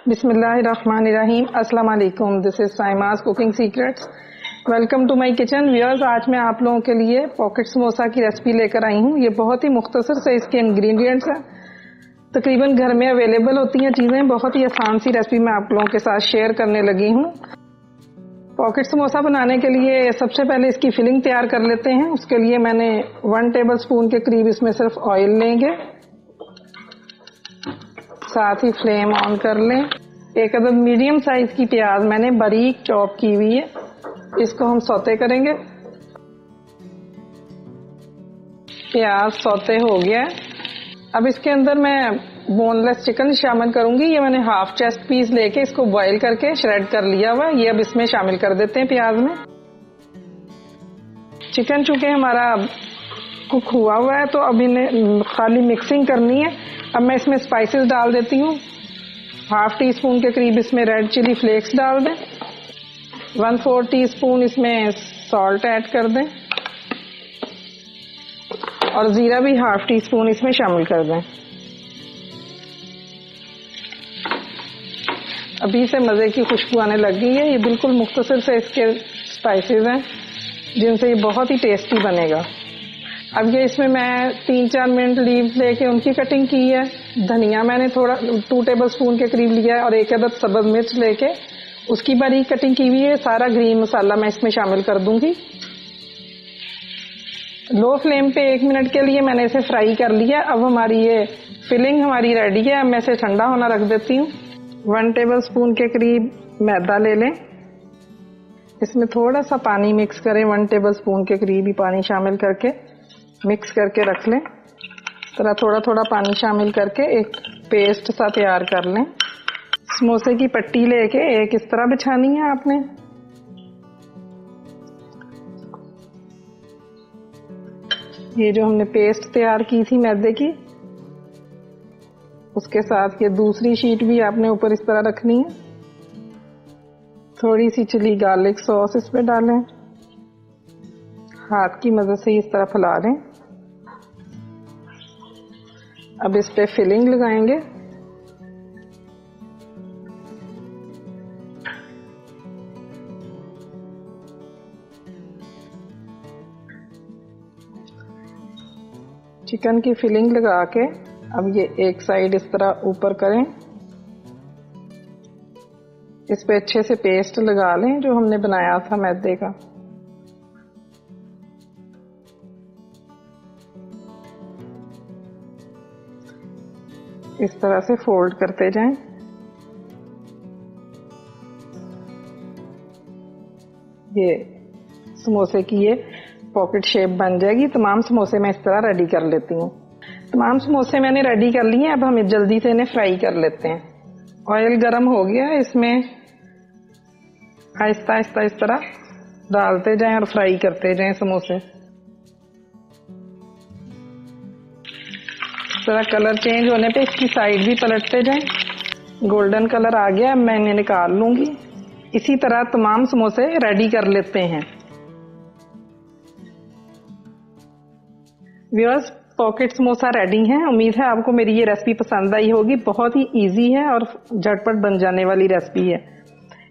बिस्मिल्लाहिर्रहमानिर्रहीम। अस्सलाम वालेकुम। This is Saima's cooking secrets. Welcome to my kitchen. Viewers, आज मैं आप लोगों के लिए पॉकेट समोसा की रेसिपी लेकर आई हूँ। ये बहुत ही मुख्तसर से इसके इंग्रेडिएंट्स हैं, तकरीबन घर में अवेलेबल होती हैं चीज़ें। बहुत ही आसान सी रेसिपी मैं आप लोगों के साथ शेयर करने लगी हूँ। पॉकेट समोसा बनाने के लिए सबसे पहले इसकी फिलिंग तैयार कर लेते हैं। उसके लिए मैंने 1 टेबल स्पून के करीब इसमें सिर्फ ऑयल लेंगे, साथ ही फ्लेम ऑन कर लें। एक अदद मीडियम साइज की प्याज मैंने बारीक चॉप की हुई है, इसको हम सौते करेंगे। प्याज सौते हो गया। अब इसके अंदर मैं बोनलेस चिकन शामिल करूंगी। ये मैंने हाफ चेस्ट पीस लेके इसको बॉईल करके श्रेड कर लिया हुआ। ये अब इसमें शामिल कर देते हैं प्याज में। चिकन चूंकि हमारा कुक हुआ हुआ है तो अब इन्हें खाली मिक्सिंग करनी है। अब मैं इसमें स्पाइसेस डाल देती हूँ। हाफ टी स्पून के करीब इसमें रेड चिली फ्लेक्स डाल दें। 1/4 टीस्पून इसमें सॉल्ट ऐड कर दें और जीरा भी हाफ टी स्पून इसमें शामिल कर दें। अभी से मज़े की खुशबू आने लग गई है। ये बिल्कुल मुख्तसर से इसके स्पाइसेस हैं जिनसे ये बहुत ही टेस्टी बनेगा। अब ये इसमें मैं 3-4 मिनट लीव्स लेके उनकी कटिंग की है। धनिया मैंने थोड़ा 2 टेबल स्पून के करीब लिया है और एक अदद सब्ज़ मिर्च लेके उसकी बारीक कटिंग की हुई है। सारा ग्रीन मसाला मैं इसमें शामिल कर दूंगी। लो फ्लेम पे 1 मिनट के लिए मैंने इसे फ्राई कर लिया। अब हमारी ये फिलिंग हमारी रेडी है। अब मैं इसे ठंडा होना रख देती हूँ। 1 टेबल स्पून के करीब मैदा ले लें। इसमें थोड़ा सा पानी मिक्स करें। 1 टेबल स्पून के करीब ही पानी शामिल करके मिक्स करके रख लें। तरह थोड़ा थोड़ा पानी शामिल करके एक पेस्ट सा तैयार कर लें। समोसे की पट्टी लेके एक इस तरह बिछानी है आपने। ये जो हमने पेस्ट तैयार की थी मैदे की, उसके साथ ये दूसरी शीट भी आपने ऊपर इस तरह रखनी है। थोड़ी सी चिली गार्लिक सॉस इस पे डालें। हाथ की मदद से इस तरह फैला लें। अब इस पे फिलिंग लगाएंगे। चिकन की फिलिंग लगा के अब ये एक साइड इस तरह ऊपर करें। इस पे अच्छे से पेस्ट लगा लें जो हमने बनाया था मैदे का। इस तरह से फोल्ड करते जाएं। ये समोसे की ये पॉकेट शेप बन जाएगी। तमाम समोसे मैं इस तरह रेडी कर लेती हूँ। तमाम समोसे मैंने रेडी कर लिए। अब हम जल्दी से इन्हें फ्राई कर लेते हैं। ऑयल गरम हो गया। इसमें आहिस्ता आहिस्ता इस तरह डालते जाएं और फ्राई करते जाएं समोसे। इस तरह कलर चेंज होने पे इसकी साइड भी पलटते जाएं। गोल्डन कलर आ गया। अब मैं इन्हें निकाल लूंगी। इसी तरह तमाम समोसे रेडी कर लेते हैं। व्यूअर्स, पॉकेट समोसा रेडी हैं। उम्मीद है आपको मेरी ये रेसिपी पसंद आई होगी। बहुत ही इजी है और झटपट बन जाने वाली रेसिपी है।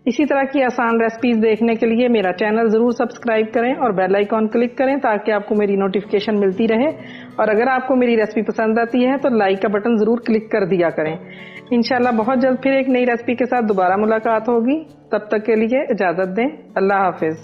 इसी तरह की आसान रेसिपीज देखने के लिए मेरा चैनल जरूर सब्सक्राइब करें और बेल आइकॉन क्लिक करें ताकि आपको मेरी नोटिफिकेशन मिलती रहे। और अगर आपको मेरी रेसिपी पसंद आती है तो लाइक का बटन जरूर क्लिक कर दिया करें। इंशाल्लाह बहुत जल्द फिर एक नई रेसिपी के साथ दोबारा मुलाकात होगी। तब तक के लिए इजाजत दें। अल्लाह हाफिज।